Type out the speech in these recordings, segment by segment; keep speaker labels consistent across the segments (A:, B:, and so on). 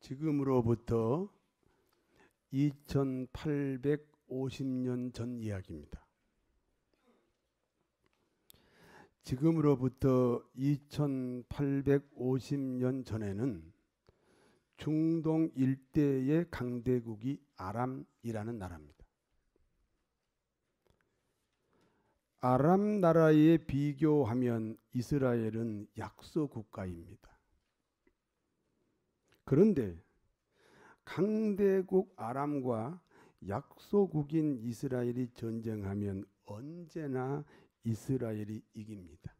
A: 지금으로부터 2850년 전 이야기입니다. 지금으로부터 2850년 전에는 중동 일대의 강대국이 아람이라는 나라입니다. 아람 나라에 비교하면 이스라엘은 약소 국가입니다. 그런데 강대국 아람과 약소국인 이스라엘이 전쟁하면 언제나 이스라엘이 이깁니다.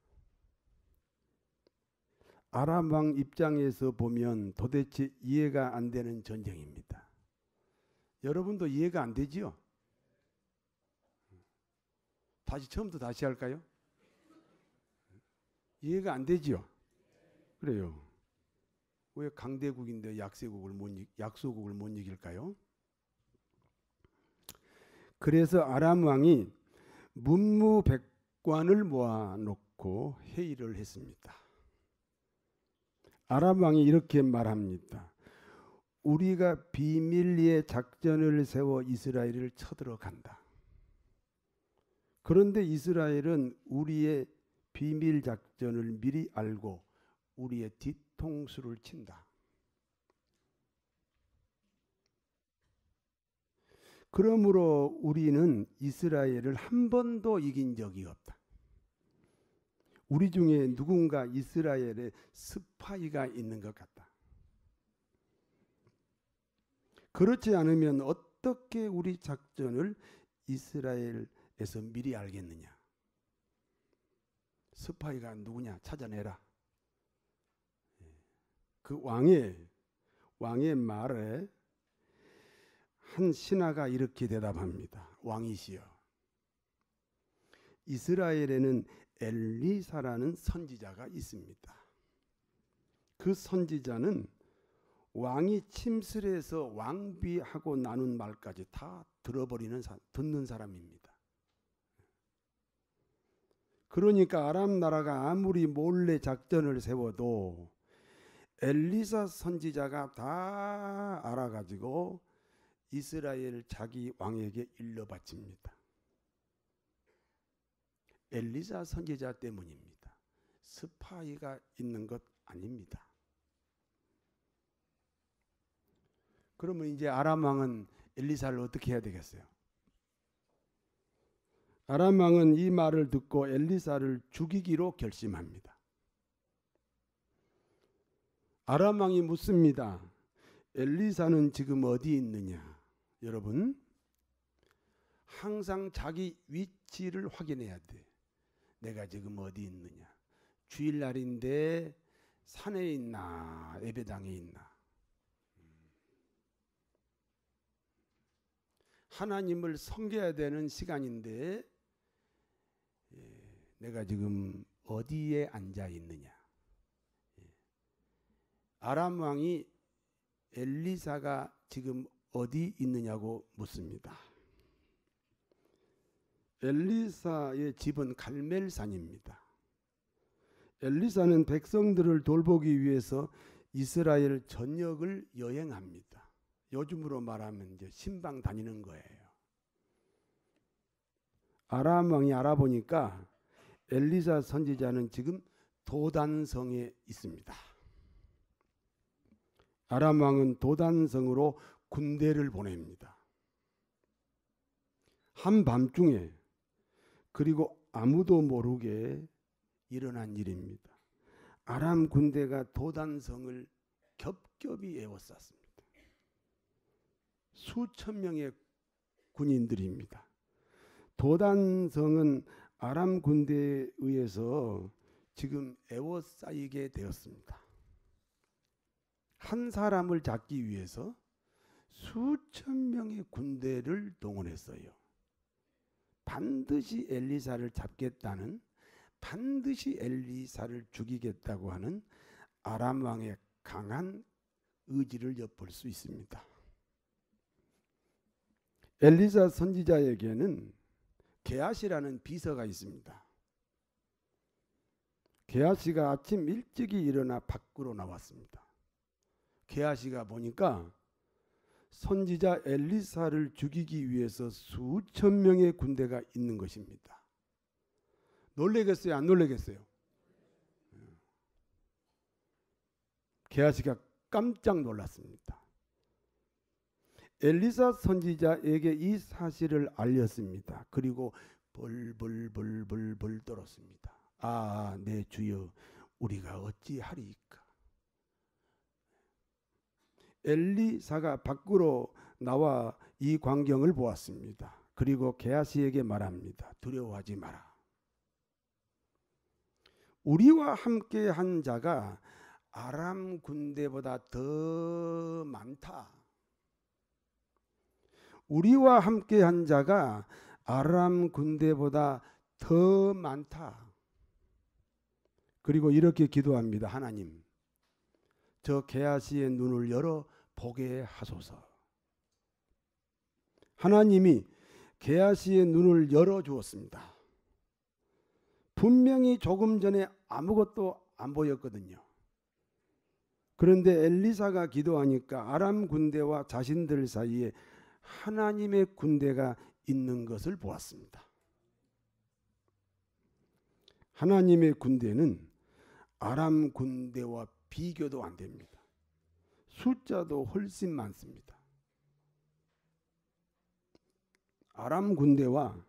A: 아람 왕 입장에서 보면 도대체 이해가 안 되는 전쟁입니다. 여러분도 이해가 안 되지요? 처음부터 다시 할까요? 이해가 안 되지요? 그래요. 왜 강대국인데 약소국을 못 이길까요? 그래서 아람 왕이 문무백관을 모아놓고 회의를 했습니다. 아람 왕이 이렇게 말합니다. 우리가 비밀리에 작전을 세워 이스라엘을 쳐들어간다. 그런데 이스라엘은 우리의 비밀 작전을 미리 알고 우리의 뒤통수를 친다. 그러므로 우리는 이스라엘을 한 번도 이긴 적이 없다. 우리 중에 누군가 이스라엘에 스파이가 있는 것 같다. 그렇지 않으면 어떻게 우리 작전을 이스라엘에서 미리 알겠느냐. 스파이가 누구냐 찾아내라. 그 왕의 말에 한 신하가 이렇게 대답합니다. 왕이시여, 이스라엘에는 엘리사라는 선지자가 있습니다. 그 선지자는 왕이 침실에서 왕비하고 나눈 말까지 다 듣는 사람입니다. 그러니까 아람 나라가 아무리 몰래 작전을 세워도 엘리사 선지자가 다 알아가지고 이스라엘 자기 왕에게 일러바칩니다. 엘리사 선지자 때문입니다. 스파이가 있는 것 아닙니다. 그러면 이제 아람 왕은 엘리사를 어떻게 해야 되겠어요? 아람 왕은 이 말을 듣고 엘리사를 죽이기로 결심합니다. 아람 왕이 묻습니다. 엘리사는 지금 어디 있느냐? 여러분, 항상 자기 위치를 확인해야 돼. 내가 지금 어디 있느냐? 주일날인데 산에 있나? 예배당에 있나? 하나님을 섬겨야 되는 시간인데 내가 지금 어디에 앉아 있느냐? 아람 왕이 엘리사가 지금 어디 있느냐고 묻습니다. 엘리사의 집은 갈멜산입니다. 엘리사는 백성들을 돌보기 위해서 이스라엘 전역을 여행합니다. 요즘으로 말하면 이제 신방 다니는 거예요. 아람 왕이 알아보니까 엘리사 선지자는 지금 도단성에 있습니다. 아람 왕은 도단성으로 군대를 보냅니다. 한밤중에, 그리고 아무도 모르게 일어난 일입니다. 아람 군대가 도단성을 겹겹이 에워쌌습니다. 수천 명의 군인들입니다. 도단성은 아람 군대에 의해서 지금 에워싸이게 되었습니다. 한 사람을 잡기 위해서 수천 명의 군대를 동원했어요. 반드시 엘리사를 잡겠다는, 반드시 엘리사를 죽이겠다고 하는 아람 왕의 강한 의지를 엿볼 수 있습니다. 엘리사 선지자에게는 게하시라는 비서가 있습니다. 게하시가 아침 일찍이 일어나 밖으로 나왔습니다. 게하시가 보니까 선지자 엘리사를 죽이기 위해서 수천 명의 군대가 있는 것입니다. 놀라겠어요? 안 놀라겠어요? 게하시가 깜짝 놀랐습니다. 엘리사 선지자에게 이 사실을 알렸습니다. 그리고 벌벌벌벌벌 떨었습니다. 아, 내 주여, 우리가 어찌하리이까. 엘리사가 밖으로 나와 이 광경을 보았습니다. 그리고 게하시에게 말합니다. 두려워하지 마라. 우리와 함께 한 자가 아람 군대보다 더 많다. 우리와 함께 한 자가 아람 군대보다 더 많다. 그리고 이렇게 기도합니다. 하나님, 저 게하시의 눈을 열어 보게 하소서. 하나님이 게하시의 눈을 열어 주었습니다. 분명히 조금 전에 아무것도 안 보였거든요. 그런데 엘리사가 기도하니까 아람 군대와 자신들 사이에 하나님의 군대가 있는 것을 보았습니다. 하나님의 군대는 아람 군대와 비교도 안 됩니다. 숫자도 훨씬 많습니다. 아람 군대와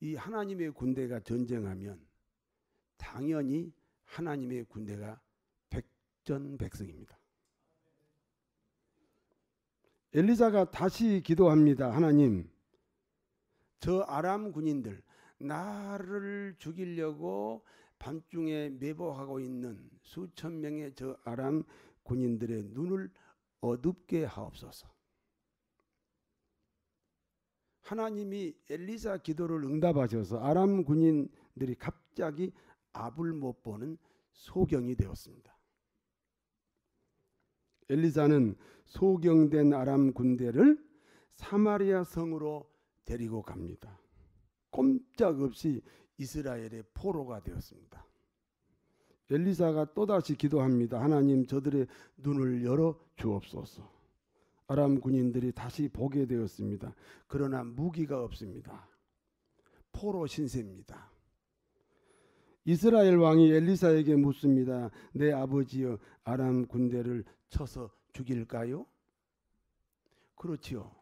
A: 이 하나님의 군대가 전쟁하면 당연히 하나님의 군대가 백전백승입니다. 엘리사가 다시 기도합니다. 하나님, 저 아람 군인들, 나를 죽이려고 밤중에 매복하고 있는 수천 명의 저 아람 군인들의 눈을 어둡게 하옵소서. 하나님이 엘리사 기도를 응답하셔서 아람 군인들이 갑자기 앞을 못 보는 소경이 되었습니다. 엘리사는 소경된 아람 군대를 사마리아 성으로 데리고 갑니다. 꼼짝없이 이스라엘의 포로가 되었습니다. 엘리사가 또다시 기도합니다. 하나님, 저들의 눈을 열어 주옵소서. 아람 군인들이 다시 보게 되었습니다. 그러나 무기가 없습니다. 포로 신세입니다. 이스라엘 왕이 엘리사에게 묻습니다. 내 아버지여, 아람 군대를 쳐서 죽일까요? 그렇지요.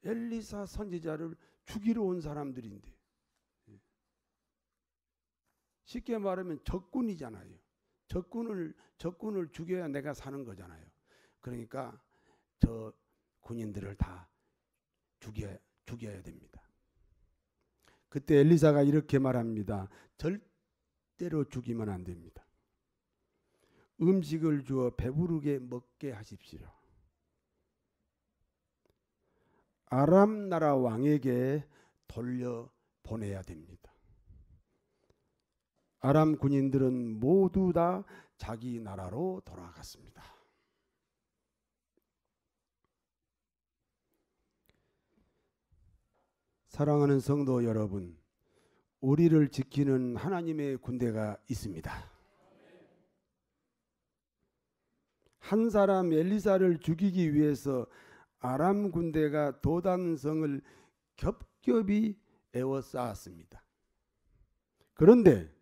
A: 엘리사 선지자를 죽이러 온 사람들인데, 쉽게 말하면 적군이잖아요. 적군을 죽여야 내가 사는 거잖아요. 그러니까 저 군인들을 다 죽여야 됩니다. 그때 엘리사가 이렇게 말합니다. 절대로 죽이면 안 됩니다. 음식을 주어 배부르게 먹게 하십시오. 아람 나라 왕에게 돌려보내야 됩니다. 아람 군인들은 모두 다 자기 나라로 돌아갔습니다. 사랑하는 성도 여러분, 우리를 지키는 하나님의 군대가 있습니다. 한 사람 엘리사를 죽이기 위해서 아람 군대가 도단성을 겹겹이 에워싸았습니다. 그런데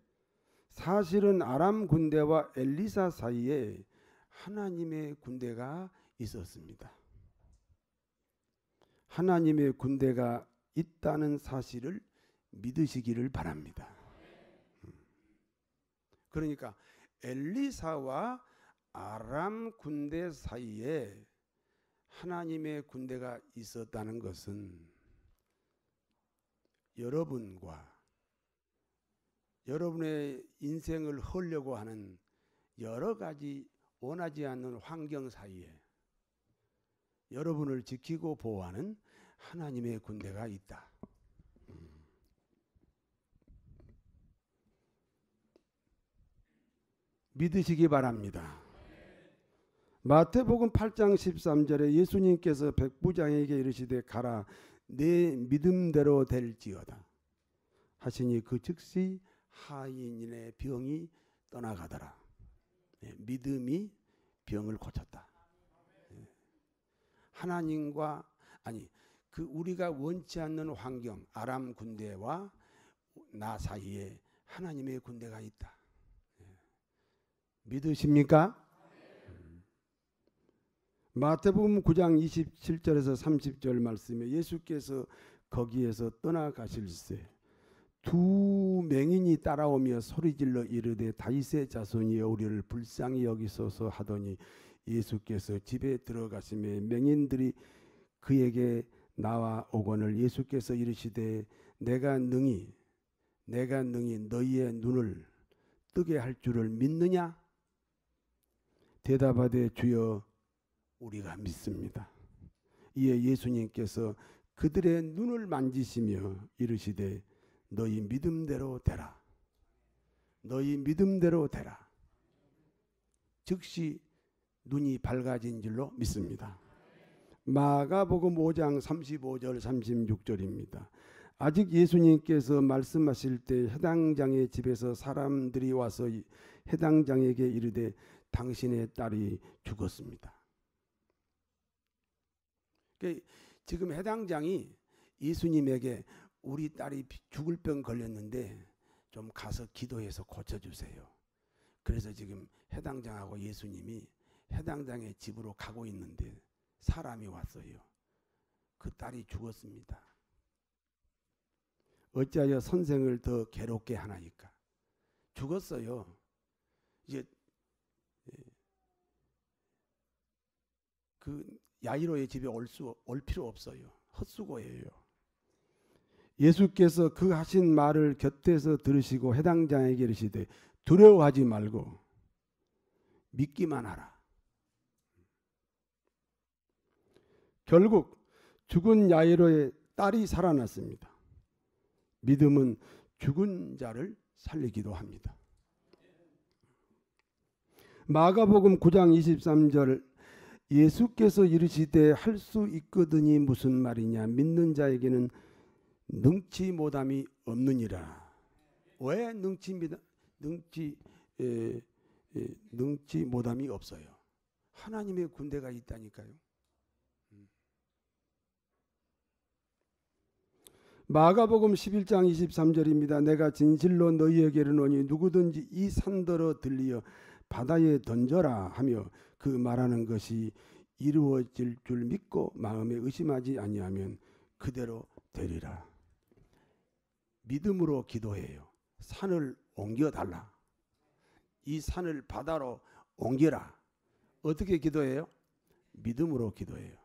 A: 사실은 아람 군대와 엘리사 사이에 하나님의 군대가 있었습니다. 하나님의 군대가 있다는 사실을 믿으시기를 바랍니다. 그러니까 엘리사와 아람 군대 사이에 하나님의 군대가 있었다는 것은 여러분과 여러분의 인생을 헐려고 하는 여러 가지 원하지 않는 환경 사이에 여러분을 지키고 보호하는 하나님의 군대가 있다. 믿으시기 바랍니다. 마태복음 8장 13절에 예수님께서 백부장에게 이르시되 가라, 내 믿음대로 될지어다 하시니 그 즉시 하인의 병이 떠나가더라. 믿음이 병을 고쳤다. 하나님과 그 우리가 원치 않는 환경, 아람 군대와 나 사이에 하나님의 군대가 있다. 믿으십니까? 마태복음 9장 27절에서 30절 말씀에 예수께서 거기에서 떠나가실새 두 맹인이 따라오며 소리질러 이르되 다윗의 자손이여 우리를 불쌍히 여기소서 하더니 예수께서 집에 들어가시매 맹인들이 그에게 나와 오거늘 예수께서 이르시되 내가 능히 너희의 눈을 뜨게 할 줄을 믿느냐? 대답하되 주여 우리가 믿습니다. 이에 예수님께서 그들의 눈을 만지시며 이르시되 너희 믿음대로 되라. 너희 믿음대로 되라. 즉시 눈이 밝아진 줄로 믿습니다. 마가복음 5장 35절 36절입니다. 아직 예수님께서 말씀하실 때 해당장의 집에서 사람들이 와서 해당장에게 이르되 당신의 딸이 죽었습니다. 지금 해당장이 예수님에게 우리 딸이 죽을 병 걸렸는데 좀 가서 기도해서 고쳐주세요. 그래서 지금 해당장하고 예수님이 해당장의 집으로 가고 있는데 사람이 왔어요. 그 딸이 죽었습니다. 어찌하여 선생을 더 괴롭게 하나이까? 죽었어요. 이제 그 야이로의 집에 올 필요 없어요. 헛수고예요. 예수께서 그 하신 말을 곁에서 들으시고 해당장에게 이르시되 두려워하지 말고 믿기만 하라. 결국 죽은 야이로의 딸이 살아났습니다. 믿음은 죽은 자를 살리기도 합니다. 마가복음 9장 23절 예수께서 이르시되 할 수 있거든이 무슨 말이냐 믿는 자에게는 능치 못함이 없느니라. 왜 능치 못함이 없어요? 하나님의 군대가 있다니까요. 마가복음 11장 23절입니다. 내가 진실로 너희에게 이르노니 누구든지 이 산더러 들리어 바다에 던져라 하며 그 말하는 것이 이루어질 줄 믿고 마음에 의심하지 아니하면 그대로 되리라. 믿음으로 기도해요. 산을 옮겨달라. 이 산을 바다로 옮겨라. 어떻게 기도해요? 믿음으로 기도해요.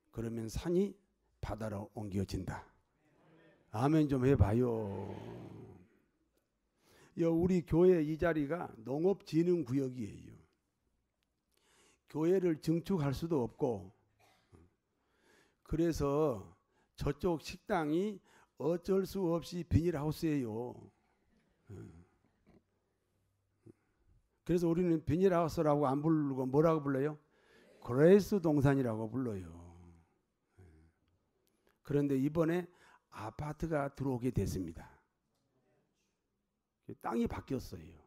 A: 그러면 산이 바다로 옮겨진다. 아멘 좀 해봐요. 우리 교회 이 자리가 농업진흥구역이에요. 교회를 증축할 수도 없고 그래서 저쪽 식당이 어쩔 수 없이 비닐하우스예요. 그래서 우리는 비닐하우스라고 안 부르고 뭐라고 불러요? 그레이스 동산이라고 불러요. 그런데 이번에 아파트가 들어오게 됐습니다. 땅이 바뀌었어요.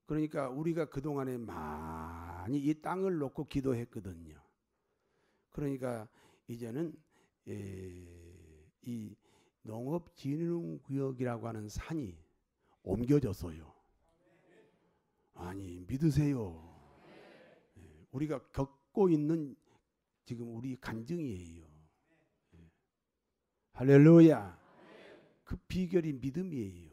A: 그러니까 우리가 그동안에 많이 이 땅을 놓고 기도했거든요. 그러니까 이제는 이 농업진흥구역이라고 하는 산이 옮겨졌어요. 아니 믿으세요. 우리가 겪고 있는 지금 우리 간증이에요. 할렐루야. 그 비결이 믿음이에요.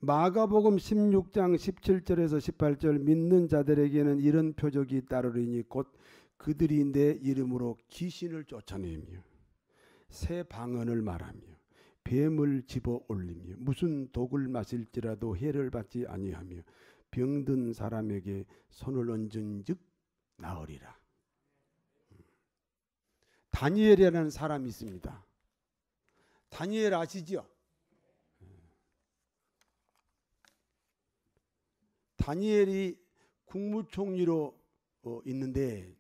A: 마가복음 16장 17절에서 18절 믿는 자들에게는 이런 표적이 따르리니 곧 그들이 내 이름으로 귀신을 쫓아내며 새 방언을 말하며 뱀을 집어 올리며 무슨 독을 마실지라도 해를 받지 아니하며 병든 사람에게 손을 얹은즉 나으리라. 다니엘이라는 사람이 있습니다. 다니엘 아시죠? 다니엘이 국무총리로 있는데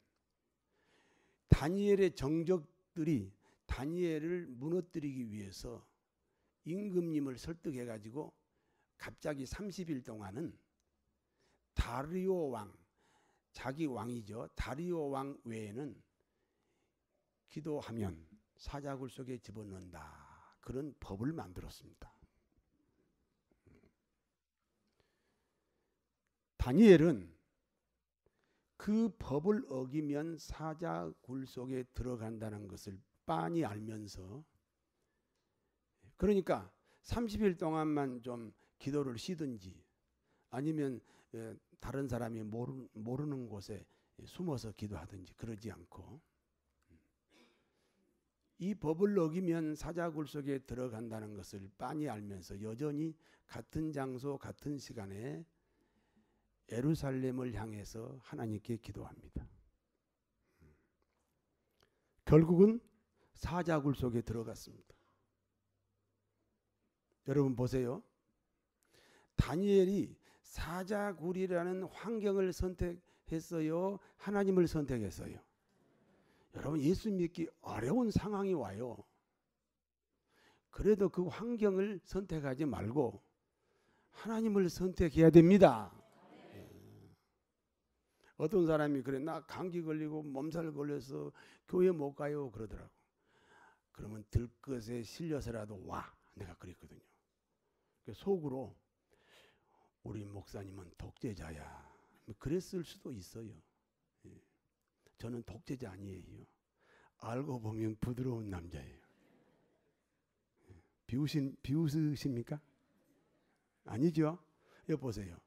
A: 다니엘의 정적 적들이 다니엘을 무너뜨리기 위해서 임금님을 설득해 가지고 갑자기 30일 동안은 다리오 왕, 자기 왕이죠. 다리오 왕 외에는 기도하면 사자굴 속에 집어넣는다. 그런 법을 만들었습니다. 다니엘은 그 법을 어기면 사자굴 속에 들어간다는 것을 빤히 알면서, 그러니까 30일 동안만 좀 기도를 쉬든지 아니면 다른 사람이 모르는 곳에 숨어서 기도하든지 그러지 않고, 이 법을 어기면 사자굴 속에 들어간다는 것을 빤히 알면서 여전히 같은 장소 같은 시간에 예루살렘을 향해서 하나님께 기도합니다. 결국은 사자굴 속에 들어갔습니다. 여러분 보세요. 다니엘이 사자굴이라는 환경을 선택했어요? 하나님을 선택했어요? 여러분, 예수 믿기 어려운 상황이 와요. 그래도 그 환경을 선택하지 말고 하나님을 선택해야 됩니다. 어떤 사람이 그래, 나 감기 걸리고 몸살 걸려서 교회 못 가요 그러더라고. 그러면 들것에 실려서라도 와. 내가 그랬거든요. 속으로 우리 목사님은 독재자야. 그랬을 수도 있어요. 저는 독재자 아니에요. 알고 보면 부드러운 남자예요. 비웃으십니까? 아니죠? 여기 보세요.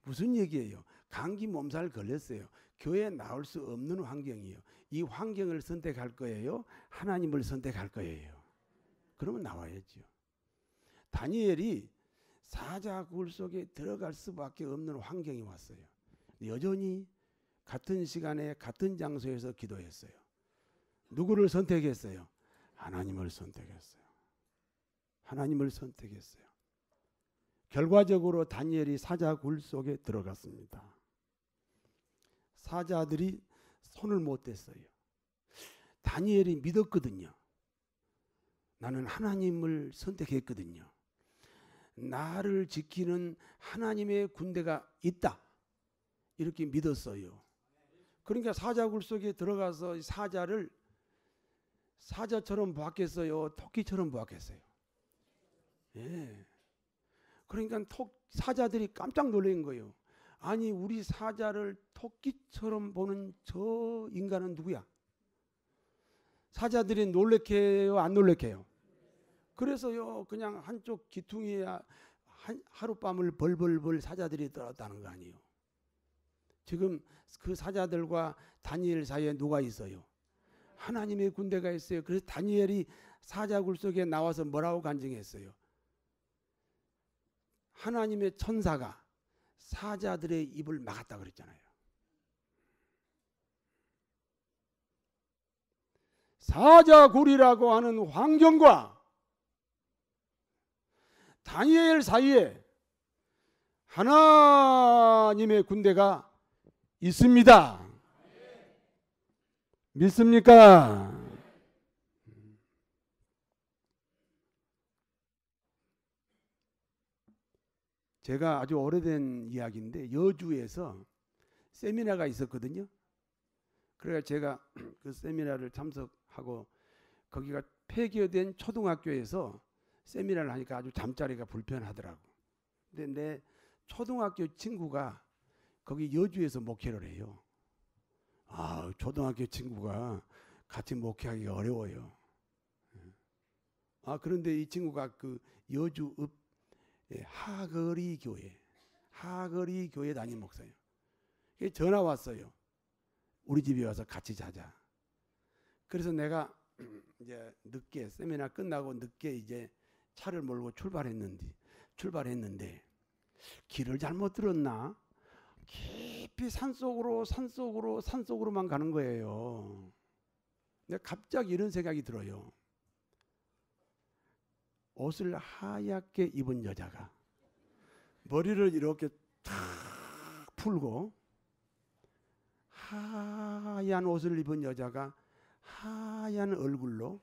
A: 무슨 얘기예요? 감기 몸살 걸렸어요. 교회에 나올 수 없는 환경이에요. 이 환경을 선택할 거예요? 하나님을 선택할 거예요? 그러면 나와야죠. 다니엘이 사자굴 속에 들어갈 수밖에 없는 환경이 왔어요. 여전히 같은 시간에 같은 장소에서 기도했어요. 누구를 선택했어요? 하나님을 선택했어요. 하나님을 선택했어요. 결과적으로 다니엘이 사자굴 속에 들어갔습니다. 사자들이 손을 못 댔어요. 다니엘이 믿었거든요. 나는 하나님을 선택했거든요. 나를 지키는 하나님의 군대가 있다. 이렇게 믿었어요. 그러니까 사자굴 속에 들어가서 사자를 사자처럼 보았겠어요? 토끼처럼 보았겠어요? 예. 그러니까 사자들이 깜짝 놀란 거예요. 아니, 우리 사자를 토끼처럼 보는 저 인간은 누구야? 사자들이 놀래켜요, 안 놀래켜요? 그래서요, 그냥 한쪽 기퉁이에 하룻밤을 벌벌벌 사자들이 떨었다는 거 아니에요. 지금 그 사자들과 다니엘 사이에 누가 있어요? 하나님의 군대가 있어요. 그래서 다니엘이 사자굴 속에 나와서 뭐라고 간증했어요? 하나님의 천사가 사자들의 입을 막았다 그랬잖아요. 사자굴이라고 하는 환경과 다니엘 사이에 하나님의 군대가 있습니다. 믿습니까? 제가 아주 오래된 이야기인데 여주에서 세미나가 있었거든요. 그래서 제가 그 세미나를 참석하고 거기가 폐교된 초등학교에서 세미나를 하니까 아주 잠자리가 불편하더라고. 근데 내 초등학교 친구가 거기 여주에서 목회를 해요. 아, 초등학교 친구가 같이 목회하기가 어려워요. 아, 그런데 이 친구가 그 여주 읍 하거리 교회 담임 목사예요. 전화 왔어요. 우리 집에 와서 같이 자자. 그래서 내가 이제 늦게 세미나 끝나고 늦게 이제 차를 몰고 출발했는데 길을 잘못 들었나? 깊이 산속으로만 가는 거예요. 근데 갑자기 이런 생각이 들어요. 옷을 하얗게 입은 여자가 머리를 이렇게 탁 풀고 하얀 옷을 입은 여자가 하얀 얼굴로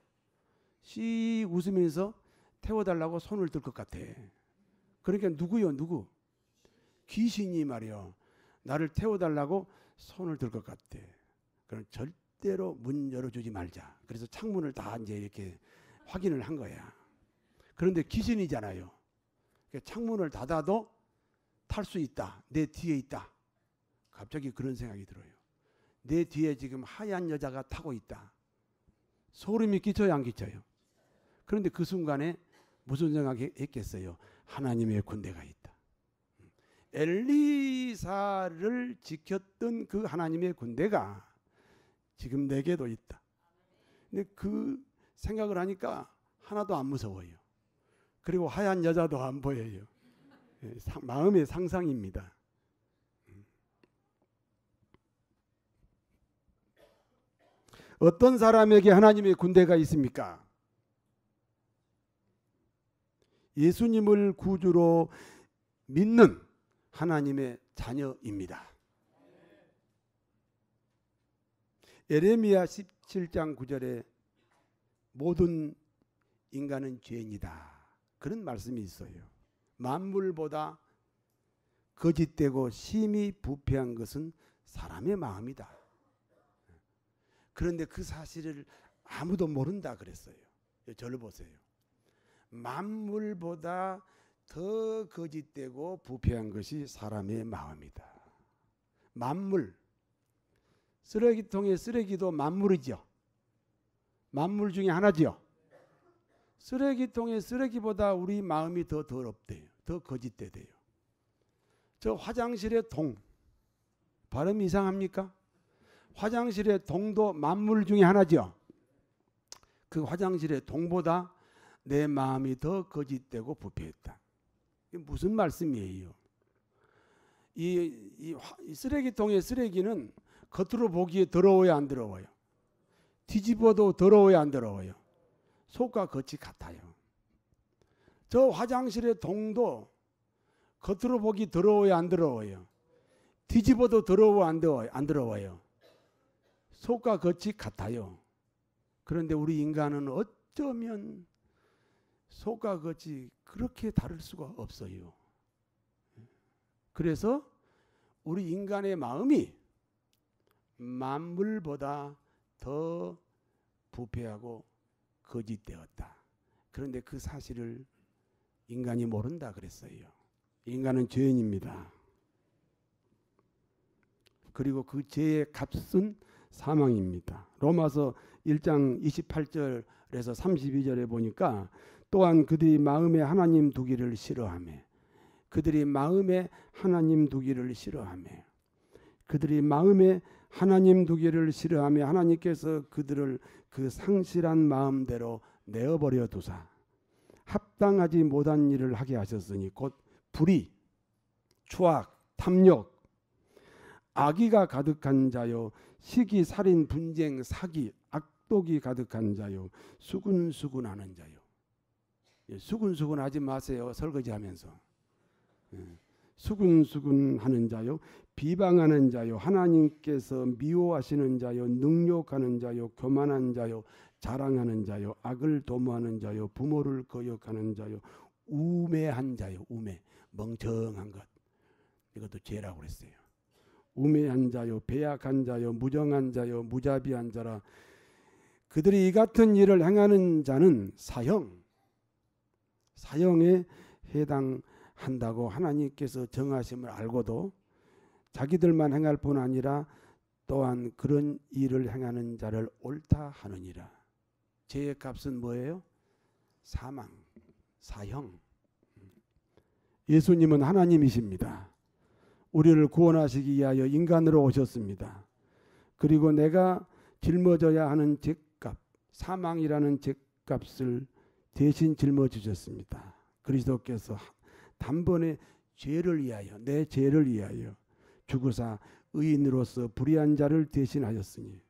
A: 씩 웃으면서 태워달라고 손을 들 것 같아. 그러니까 누구요? 누구? 귀신이 말이요. 나를 태워달라고 손을 들 것 같아. 그럼 절대로 문 열어주지 말자. 그래서 창문을 다 이제 이렇게 확인을 한 거야. 그런데 귀신이잖아요. 창문을 닫아도 탈 수 있다. 내 뒤에 있다. 갑자기 그런 생각이 들어요. 내 뒤에 지금 하얀 여자가 타고 있다. 소름이 끼쳐요, 안 끼쳐요? 그런데 그 순간에 무슨 생각이 했겠어요? 하나님의 군대가 있다. 엘리사를 지켰던 그 하나님의 군대가 지금 내게도 있다. 근데 그 생각을 하니까 하나도 안 무서워요. 그리고 하얀 여자도 안 보여요. 마음의 상상입니다. 어떤 사람에게 하나님의 군대가 있습니까? 예수님을 구주로 믿는 하나님의 자녀입니다. 예레미야 17장 9절에 모든 인간은 죄인이다. 그런 말씀이 있어요. 만물보다 거짓되고 심히 부패한 것은 사람의 마음이다. 그런데 그 사실을 아무도 모른다 그랬어요. 저를 보세요. 만물보다 더 거짓되고 부패한 것이 사람의 마음이다. 만물, 쓰레기통의 쓰레기도 만물이죠. 만물 중에 하나지요. 쓰레기통의 쓰레기보다 우리 마음이 더 더럽대요. 더 거짓되대요. 저 화장실의 동, 발음이 이상합니까? 화장실의 동도 만물 중에 하나죠. 그 화장실의 동보다 내 마음이 더 거짓되고 부패했다. 이게 무슨 말씀이에요? 이 쓰레기통의 쓰레기는 겉으로 보기에 더러워요, 안 더러워요? 뒤집어도 더러워요, 안 더러워요? 속과 겉이 같아요. 저 화장실의 동도 겉으로 보기 더러워요, 안 더러워요? 뒤집어도 더러워, 안 더러워요? 속과 겉이 같아요. 그런데 우리 인간은 어쩌면 속과 겉이 그렇게 다를 수가 없어요. 그래서 우리 인간의 마음이 만물보다 더 부패하고 거짓되었다. 그런데 그 사실을 인간이 모른다 그랬어요. 인간은 죄인입니다. 그리고 그 죄의 값은 사망입니다. 로마서 1장 28절에서 32절에 보니까 또한 그들이 마음에 하나님 두기를 싫어하며 그들이 마음에 하나님 두기를 싫어하며 그들이 마음에 하나님 두기를 싫어하며 하나님께서 그들을 그 상실한 마음대로 내어버려 두사 합당하지 못한 일을 하게 하셨으니 곧 불의, 추악, 탐욕, 악의가 가득한 자요 시기, 살인, 분쟁, 사기, 악독이 가득한 자요 수군수군하는 자요. 수군수군하지 마세요. 설거지하면서. 수군수군하는 자요 비방하는 자요 하나님께서 미워하시는 자요 능욕하는 자요 교만한 자요 자랑하는 자요 악을 도모하는 자요 부모를 거역하는 자요 우매한 자요 우매 멍청한 것 이것도 죄라고 그랬어요. 우매한 자요 배약한 자요 무정한 자요 무자비한 자라 그들이 이 같은 일을 행하는 자는 사형에 해당한다고 하나님께서 정하심을 알고도 자기들만 행할 뿐 아니라 또한 그런 일을 행하는 자를 옳다 하느니라. 죄의 값은 뭐예요? 사망, 사형. 예수님은 하나님이십니다. 우리를 구원하시기 위하여 인간으로 오셨습니다. 그리고 내가 짊어져야 하는 죄값, 사망이라는 죄값을 대신 짊어지셨습니다. 그리스도께서 단번에 죄를 위하여 내 죄를 위하여 죽으사 의인으로서 불의한 자를 대신하였으니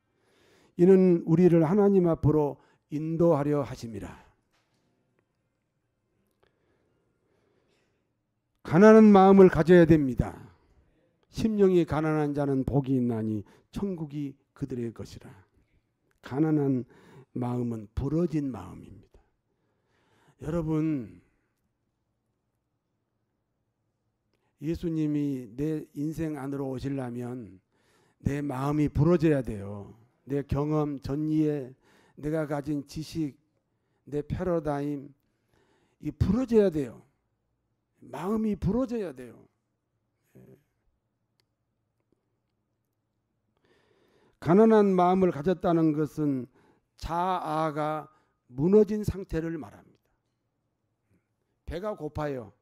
A: 이는 우리를 하나님 앞으로 인도하려 하심이라. 가난한 마음을 가져야 됩니다. 심령이 가난한 자는 복이 있나니 천국이 그들의 것이라. 가난한 마음은 부러진 마음입니다. 여러분, 예수님이 내 인생 안으로 오시려면 내 마음이 부러져야 돼요. 내 경험, 전이해, 내가 가진 지식, 내 패러다임, 이 부러져야 돼요. 마음이 부러져야 돼요. 가난한 마음을 가졌다는 것은 자아가 무너진 상태를 말합니다. 배가 고파요.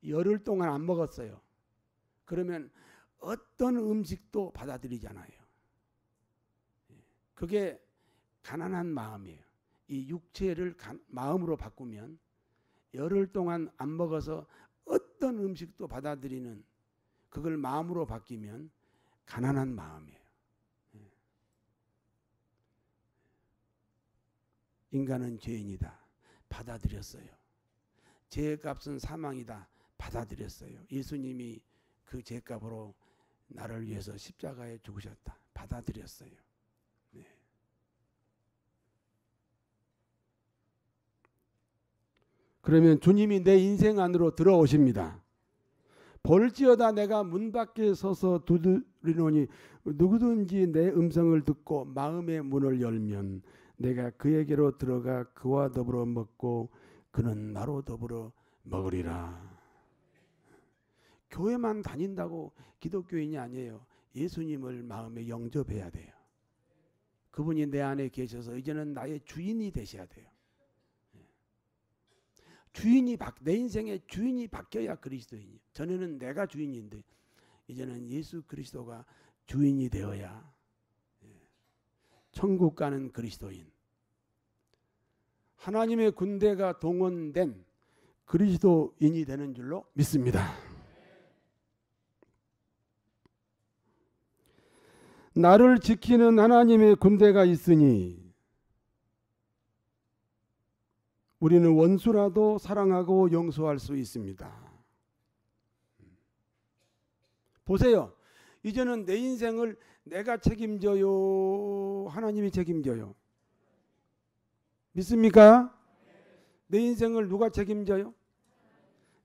A: 열흘 동안 안 먹었어요. 그러면 어떤 음식도 받아들이잖아요. 그게 가난한 마음이에요. 이 육체를 마음으로 바꾸면 열흘 동안 안 먹어서 어떤 음식도 받아들이는, 그걸 마음으로 바뀌면 가난한 마음이에요. 인간은 죄인이다. 받아들였어요. 죄의 값은 사망이다. 받아들였어요. 예수님이 그 죄값으로 나를 위해서 십자가에 죽으셨다. 받아들였어요. 네. 그러면 주님이 내 인생 안으로 들어오십니다. 볼지어다 내가 문 밖에 서서 두드리노니 누구든지 내 음성을 듣고 마음의 문을 열면 내가 그에게로 들어가 그와 더불어 먹고 그는 나로 더불어 먹으리라. 교회만 다닌다고 기독교인이 아니에요. 예수님을 마음에 영접해야 돼요. 그분이 내 안에 계셔서 이제는 나의 주인이 되셔야 돼요. 내 인생의 주인이 바뀌어야 그리스도인이에요. 전에는 내가 주인인데 이제는 예수 그리스도가 주인이 되어야 천국 가는 그리스도인, 하나님의 군대가 동원된 그리스도인이 되는 줄로 믿습니다. 나를 지키는 하나님의 군대가 있으니 우리는 원수라도 사랑하고 용서할 수 있습니다. 보세요. 이제는 내 인생을 내가 책임져요? 하나님이 책임져요? 믿습니까? 내 인생을 누가 책임져요?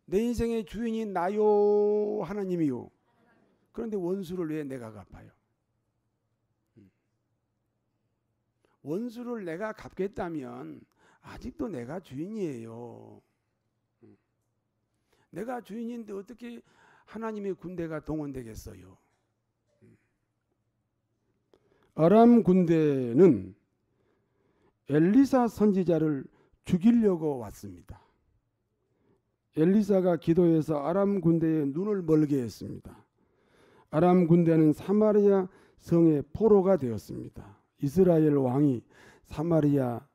A: 내 인생의 주인이 나요? 하나님이요? 그런데 원수를 왜 내가 갚아요? 원수를 내가 갚겠다면 아직도 내가 주인이에요. 내가 주인인데 어떻게 하나님의 군대가 동원되겠어요? 아람 군대는 엘리사 선지자를 죽이려고 왔습니다. 엘리사가 기도해서 아람 군대의 눈을 멀게 했습니다. 아람 군대는 사마리아 성의 포로가 되었습니다. 이스라엘 왕이 사마리아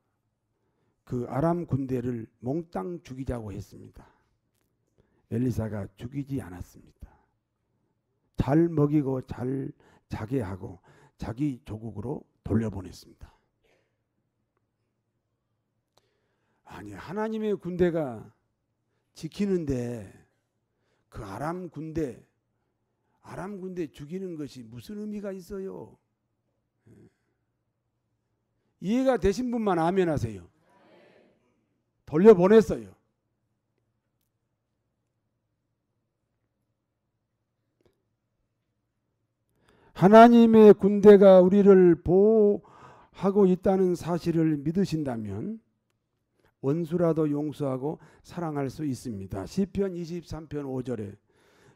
A: 그 아람 군대를 몽땅 죽이자고 했습니다. 엘리사가 죽이지 않았습니다. 잘 먹이고 잘 자게 하고 자기 조국으로 돌려보냈습니다. 아니, 하나님의 군대가 지키는데 그 아람 군대 죽이는 것이 무슨 의미가 있어요? 이해가 되신 분만 아멘 하세요. 돌려보냈어요. 하나님의 군대가 우리를 보호하고 있다는 사실을 믿으신다면 원수라도 용서하고 사랑할 수 있습니다. 시편 23편 5절에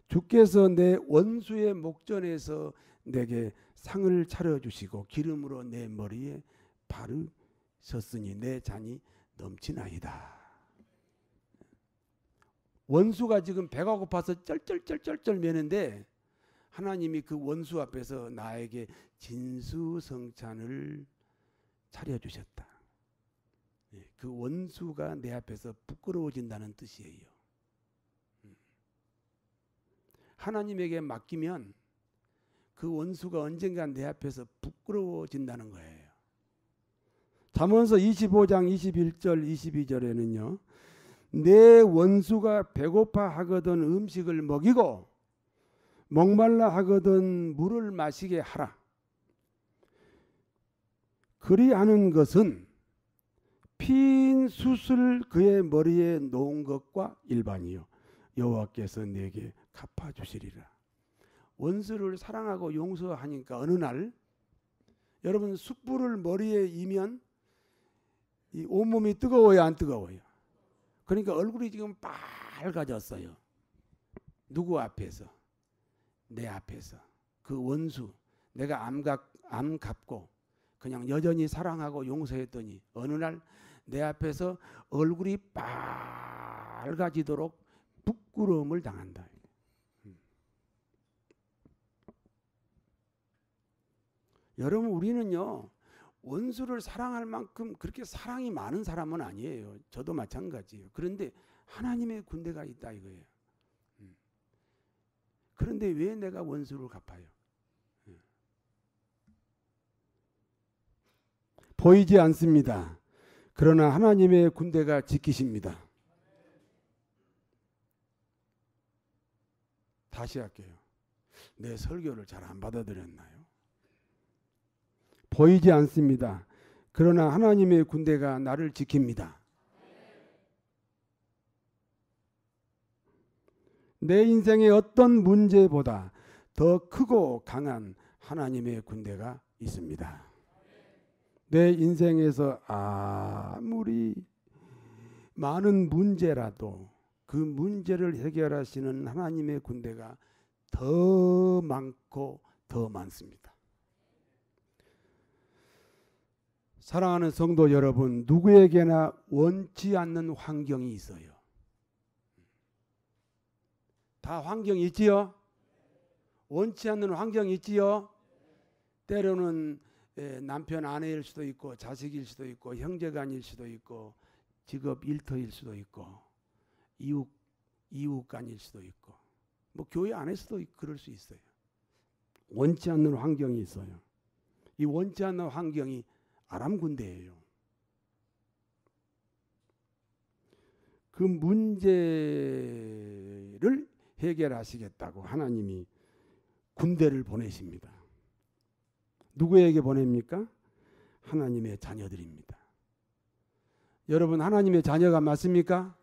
A: 주께서 내 원수의 목전에서 내게 상을 차려주시고 기름으로 내 머리에 바르셨으니 내 잔이 넘치나이다. 원수가 지금 배가 고파서 쩔쩔쩔쩔쩔 매는데 하나님이 그 원수 앞에서 나에게 진수성찬을 차려주셨다. 그 원수가 내 앞에서 부끄러워진다는 뜻이에요. 하나님에게 맡기면 그 원수가 언젠가 내 앞에서 부끄러워진다는 거예요. 잠언서 25장 21절 22절에는요. 내 원수가 배고파 하거든 음식을 먹이고 목말라 하거든 물을 마시게 하라. 그리하는 것은 핀 숯을 그의 머리에 놓은 것과 일반이요 여호와께서 내게 갚아주시리라. 원수를 사랑하고 용서하니까 어느 날 여러분 숯불을 머리에 이면 이 온몸이 뜨거워요, 안 뜨거워요? 그러니까 얼굴이 지금 빨개졌어요. 누구 앞에서? 내 앞에서. 그 원수 내가 암 갚고 그냥 여전히 사랑하고 용서했더니 어느 날 내 앞에서 얼굴이 빨개지도록 부끄러움을 당한다. 여러분 우리는요 원수를 사랑할 만큼 그렇게 사랑이 많은 사람은 아니에요. 저도 마찬가지예요. 그런데 하나님의 군대가 있다 이거예요. 그런데 왜 내가 원수를 갚아요? 보이지 않습니다. 그러나 하나님의 군대가 지키십니다. 다시 할게요. 내 설교를 잘 안 받아들였나요? 보이지 않습니다. 그러나 하나님의 군대가 나를 지킵니다. 내 인생의 어떤 문제보다 더 크고 강한 하나님의 군대가 있습니다. 내 인생에서 아무리 많은 문제라도 그 문제를 해결하시는 하나님의 군대가 더 많고 더 많습니다. 사랑하는 성도 여러분, 누구에게나 원치 않는 환경이 있어요. 다 환경이 있지요? 원치 않는 환경이 있지요? 때로는 남편 아내일 수도 있고 자식일 수도 있고 형제간일 수도 있고 직업 일터일 수도 있고 이웃간일 수도 있고 뭐 교회 안에서도 그럴 수 있어요. 원치 않는 환경이 있어요. 이 원치 않는 환경이 아람 군대예요. 그 문제를 해결하시겠다고 하나님이 군대를 보내십니다. 누구에게 보냅니까? 하나님의 자녀들입니다. 여러분 하나님의 자녀가 맞습니까?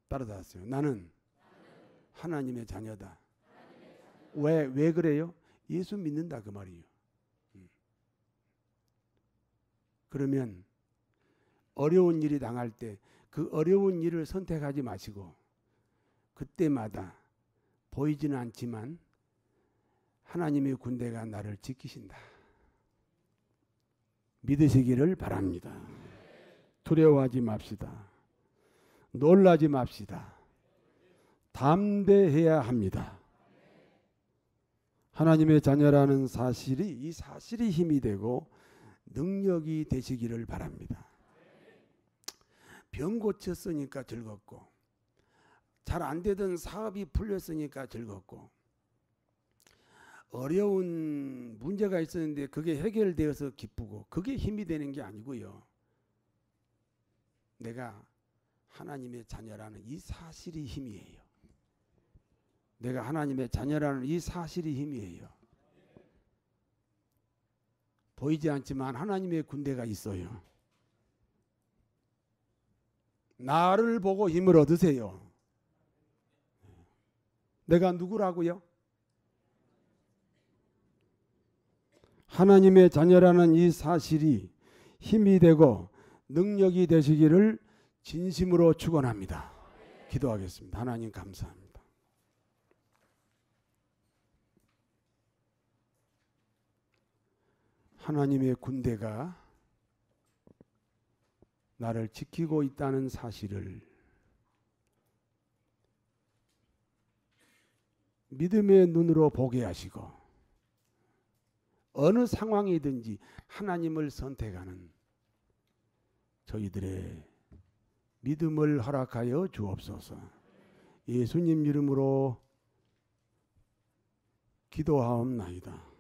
A: 따라다하세요. 나는 하나님의 자녀다. 왜 그래요? 예수 믿는다 그 말이에요. 그러면 어려운 일이 당할 때 그 어려운 일을 선택하지 마시고 그때마다 보이지는 않지만 하나님의 군대가 나를 지키신다. 믿으시기를 바랍니다. 두려워하지 맙시다. 놀라지 맙시다. 담대해야 합니다. 하나님의 자녀라는 사실이 이 사실이 힘이 되고 능력이 되시기를 바랍니다. 병 고쳤으니까 즐겁고 잘 안 되던 사업이 풀렸으니까 즐겁고 어려운 문제가 있었는데 그게 해결되어서 기쁘고 그게 힘이 되는 게 아니고요. 내가 하나님의 자녀라는 이 사실이 힘이에요. 내가 하나님의 자녀라는 이 사실이 힘이에요. 보이지 않지만 하나님의 군대가 있어요. 나를 보고 힘을 얻으세요. 내가 누구라고요? 하나님의 자녀라는 이 사실이 힘이 되고 능력이 되시기를 진심으로 축원합니다. 기도하겠습니다. 하나님 감사합니다. 하나님의 군대가 나를 지키고 있다는 사실을 믿음의 눈으로 보게 하시고 어느 상황이든지 하나님을 선택하는 저희들의 믿음을 허락하여 주옵소서. 예수님 이름으로 기도하옵나이다.